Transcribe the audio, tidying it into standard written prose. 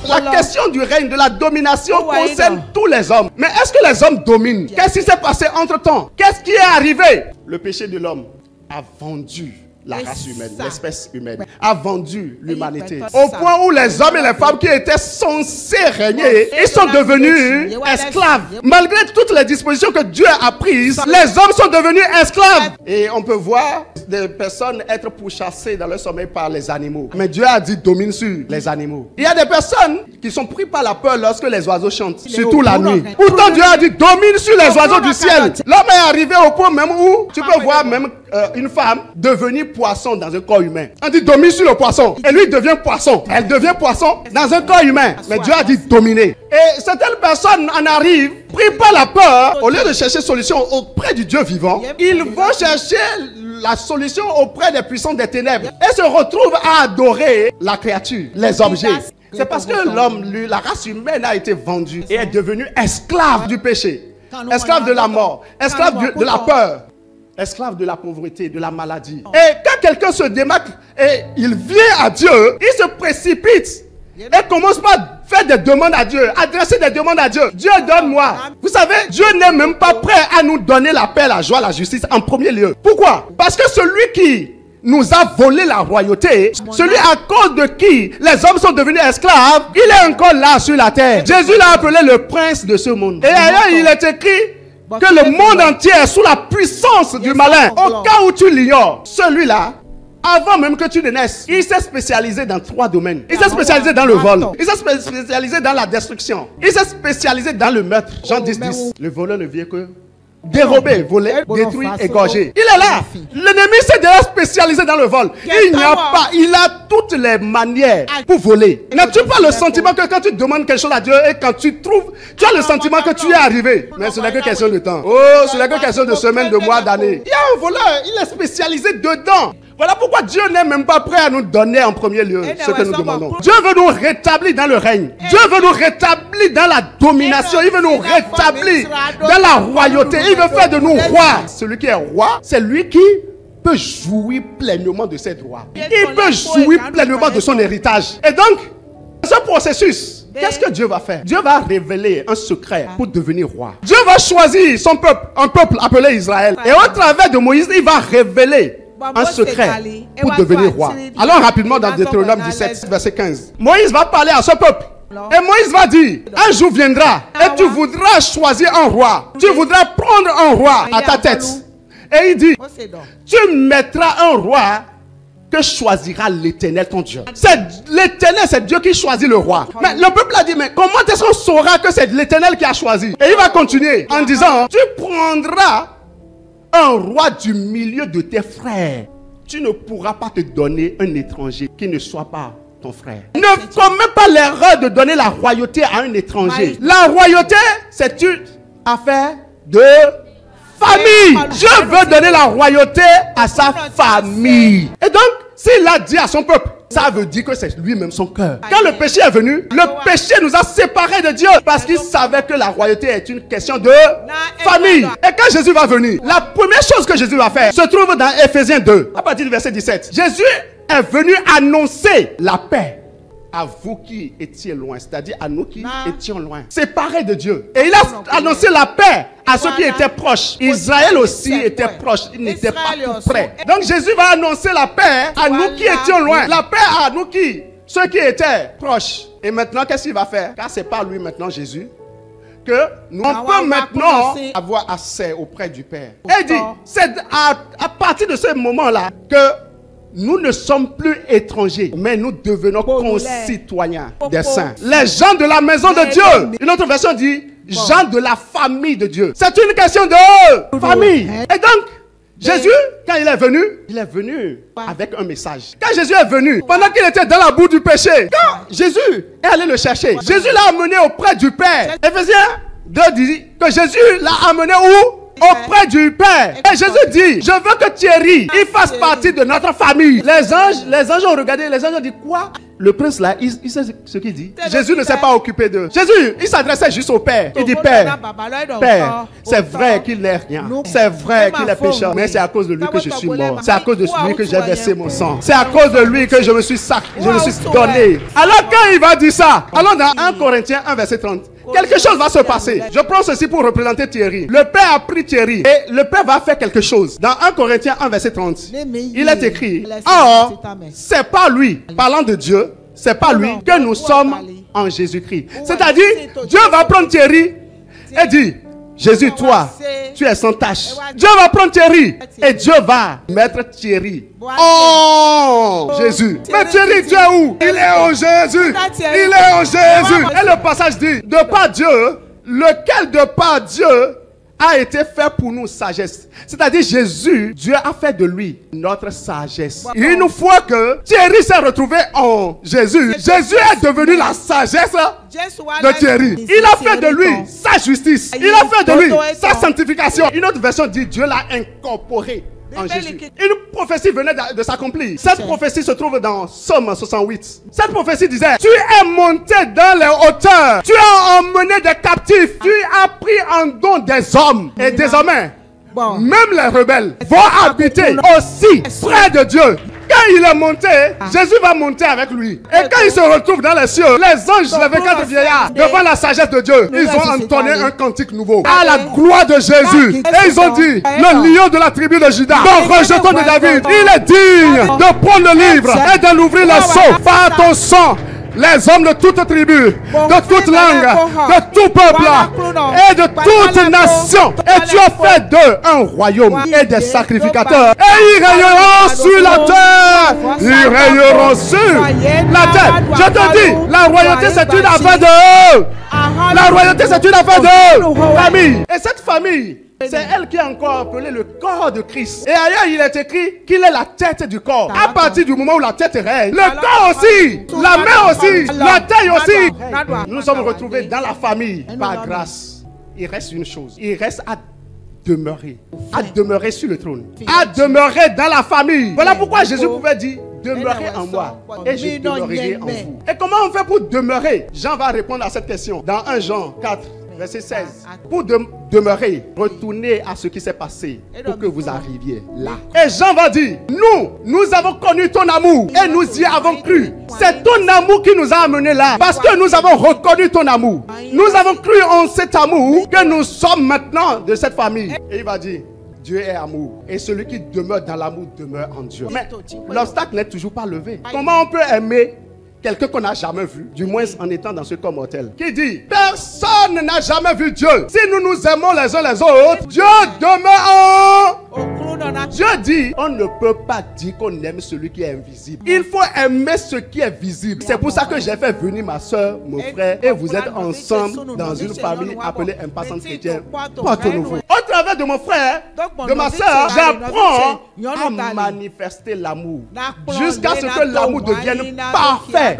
La question du règne, de la domination concerne tous les hommes. Mais est-ce que les hommes dominent? Qu'est-ce qui s'est passé entre-temps? Qu'est-ce qui est arrivé? Le péché de l'homme a vendu la race humaine, l'espèce humaine, a vendu l'humanité. Au point où les hommes et les femmes qui étaient censés régner, ils sont devenus esclaves. Malgré toutes les dispositions que Dieu a prises, les hommes sont devenus esclaves. Et on peut voir des personnes être pourchassées dans leur sommeil par les animaux. Mais Dieu a dit domine sur les animaux. Il y a des personnes qui sont prises par la peur lorsque les oiseaux chantent, surtout la nuit. Pourtant Dieu a dit domine sur les oiseaux du ciel. L'homme est arrivé au point même où tu peux voir même une femme devenir poisson dans un corps humain. On dit domine sur le poisson. Et lui devient poisson. Elle devient poisson dans un corps humain. Mais Dieu a dit dominer. Et certaines personnes en arrivent, pris par la peur, au lieu de chercher solution auprès du Dieu vivant, ils vont chercher la solution auprès des puissants des ténèbres et se retrouvent à adorer la créature, les objets. C'est parce que l'homme, la race humaine a été vendue et est devenue esclave du péché, esclave de la mort, esclave de la peur, esclave de la pauvreté, de la maladie. Et quand quelqu'un se démarque et il vient à Dieu, il se précipite et commence par faire des demandes à Dieu, adresser des demandes à Dieu. Dieu, donne-moi. Vous savez, Dieu n'est même pas prêt à nous donner la paix, la joie, la justice en premier lieu. Pourquoi? Parce que celui qui nous a volé la royauté, celui à cause de qui les hommes sont devenus esclaves, il est encore là sur la terre. Jésus l'a appelé le prince de ce monde. Et ailleurs, il est écrit que le monde entier est sous la puissance du malin. Au cas où tu l'ignores, celui-là, avant même que tu ne naisses, il s'est spécialisé dans 3 domaines. Il s'est spécialisé dans le vol. Il s'est spécialisé dans la destruction. Il s'est spécialisé dans le meurtre. Jean 10:10. Le voleur ne vient que dérober, voler, détruire, égorger. Il est là. L'ennemi s'est déjà spécialisé dans le vol. Il a toutes les manières pour voler. N'as-tu pas le sentiment que quand tu demandes quelque chose à Dieu et quand tu trouves, tu as le sentiment que tu es arrivé? Mais ce n'est que question de temps. Oh, ce n'est que question de semaines, de mois, d'années. Il y a un voleur, il est spécialisé dedans. Voilà pourquoi Dieu n'est même pas prêt à nous donner en premier lieu ce que nous demandons. Dieu veut nous rétablir dans le règne. Dieu veut nous rétablir dans la domination. Il veut nous rétablir dans la royauté. Il veut faire de nous rois. Celui qui est roi, c'est lui qui peut jouir pleinement de ses droits. Il peut jouir pleinement de son héritage. Et donc, ce processus, qu'est-ce que Dieu va faire? Dieu va révéler un secret pour devenir roi. Dieu va choisir son peuple, un peuple appelé Israël. Et au travers de Moïse, il va révéler un secret pour devenir roi. Allons rapidement dans Deutéronome 17, verset 15. Moïse va parler à ce peuple. Et Moïse va dire, un jour viendra et tu voudras choisir un roi. Tu voudras prendre un roi à ta tête. Et il dit, tu mettras un roi que choisira l'Éternel ton Dieu. C'est l'Éternel, c'est Dieu qui choisit le roi. Mais le peuple a dit, mais comment est-ce qu'on saura que c'est l'Éternel qui a choisi? Et il va continuer en disant, tu prendras un roi du milieu de tes frères. Tu ne pourras pas te donner un étranger qui ne soit pas ton frère. Ne commets pas l'erreur de donner la royauté à un étranger. La royauté, c'est une affaire de famille. Dieu veut donner la royauté à sa famille. Et donc, s'il a dit à son peuple, ça veut dire que c'est lui-même son cœur. Quand le péché est venu, le péché nous a séparés de Dieu parce qu'il savait que la royauté est une question de famille. Et quand Jésus va venir, la première chose que Jésus va faire se trouve dans Éphésiens 2, à partir du verset 17. Jésus est venu annoncer la paix à vous qui étiez loin, c'est-à-dire à nous qui étions loin, séparés de Dieu. Et il a annoncé la paix à ceux qui étaient proches. Israël aussi était proche, il n'était pas tout près. Donc Jésus va annoncer la paix à nous qui étions loin, la paix à nous qui, ceux qui étaient proches. Et maintenant, qu'est-ce qu'il va faire? Car c'est pas lui maintenant, Jésus, que nous on peut maintenant avoir accès auprès du Père. Et il dit, c'est à partir de ce moment-là que nous ne sommes plus étrangers, mais nous devenons concitoyens des saints. Les gens de la maison de Dieu. Une autre version dit, gens de la famille de Dieu. C'est une question de famille. Et donc, Jésus, quand il est venu avec un message. Quand Jésus est venu, pendant qu'il était dans la boue du péché, quand Jésus est allé le chercher, Jésus l'a amené auprès du Père. Éphésiens 2 dit que Jésus l'a amené où? Auprès du Père. Et Jésus dit, je veux que Thierry, il fasse partie de notre famille. Les anges ont regardé, les anges ont dit, quoi? Le prince là, il sait ce qu'il dit. Jésus ne s'est pas occupé d'eux. Jésus, il s'adressait juste au Père. Il dit, Père, Père, c'est vrai qu'il n'est rien. C'est vrai qu'il est pécheur. Mais c'est à cause de lui que je suis mort. C'est à cause de lui que j'ai versé mon sang. C'est à cause de lui que je me suis donné. Alors quand il va dire ça, allons dans 1 Corinthiens 1 verset 30. Quelque chose va se passer. Je prends ceci pour représenter Thierry. Le Père a pris Thierry et le Père va faire quelque chose. Dans 1 Corinthiens 1 verset 30, il est écrit, or, c'est pas lui, parlant de Dieu, c'est pas lui que nous sommes en Jésus-Christ. C'est-à-dire, Dieu va prendre Thierry et dire, Jésus, toi, tu es sans tache. Dieu va prendre Thierry et Dieu va mettre Thierry. Oh, Jésus. Mais Thierry, tu es où? Il est en Jésus. Il est en Jésus. Et le passage dit, de par Dieu, lequel de par Dieu a été fait pour nous sagesse. C'est-à-dire Jésus, Dieu a fait de lui notre sagesse. Une fois que Thierry s'est retrouvé en Jésus, Jésus est devenu la sagesse de Thierry. Il a fait de lui sa justice. Il a fait de lui sa sanctification. Une autre version dit Dieu l'a incorporé en Jésus. Une prophétie venait de s'accomplir. Cette prophétie se trouve dans Somme 68. Cette prophétie disait, tu es monté dans les hauteurs, tu as emmené des captifs, tu as pris en don des hommes. Et désormais, même les rebelles vont habiter aussi près de Dieu. Quand il est monté, Jésus va monter avec lui. Et quand il se retrouve dans les cieux, les anges, les 24 vieillards, devant la sagesse de Dieu, ils ont entonné un cantique nouveau à la gloire de Jésus. Et ils ont dit, le lion de la tribu de Juda, le rejeton de David, il est digne de prendre le livre et de l'ouvrir le sceau par ton sang. Les hommes de toute tribu, de toute langue, de tout peuple et de toute nation. Et tu as fait d'eux un royaume et des sacrificateurs. Et ils régneront sur la terre. Ils régneront sur la terre. Je te dis, la royauté c'est une affaire de eux. La royauté c'est une affaire de eux. Famille. Et cette famille, c'est elle qui est encore appelée le corps de Christ. Et ailleurs, il est écrit qu'il est la tête du corps. À partir du moment où la tête règne, le corps aussi, la main aussi, la taille aussi. Nous nous sommes retrouvés dans la famille par grâce. Il reste une chose. Il reste à demeurer sur le trône, à demeurer dans la famille. Voilà pourquoi Jésus pouvait dire, demeurez en moi et je demeurerai en vous. Et comment on fait pour demeurer? Jean va répondre à cette question dans 1 Jean 4. Verset 16. Pour demeurer, retournez à ce qui s'est passé pour que vous arriviez là. Et Jean va dire, nous avons connu ton amour et nous y avons cru. C'est ton amour qui nous a amenés là. Parce que nous avons reconnu ton amour. Nous avons cru en cet amour que nous sommes maintenant de cette famille. Et il va dire, Dieu est amour. Et celui qui demeure dans l'amour demeure en Dieu. Mais l'obstacle n'est toujours pas levé. Comment on peut aimer quelqu'un qu'on n'a jamais vu, du moins en étant dans ce corps mortel, qui dit, personne n'a jamais vu Dieu. Si nous nous aimons les uns les autres, Dieu demeure en... Dieu dit, on ne peut pas dire qu'on aime celui qui est invisible. Il faut aimer ce qui est visible. C'est pour ça que j'ai fait venir ma soeur, mon frère, et vous êtes ensemble dans une famille appelée Impassante Chrétienne. Porte nouveau. Au travers de mon frère, de ma soeur, j'apprends à manifester l'amour jusqu'à ce que l'amour devienne parfait.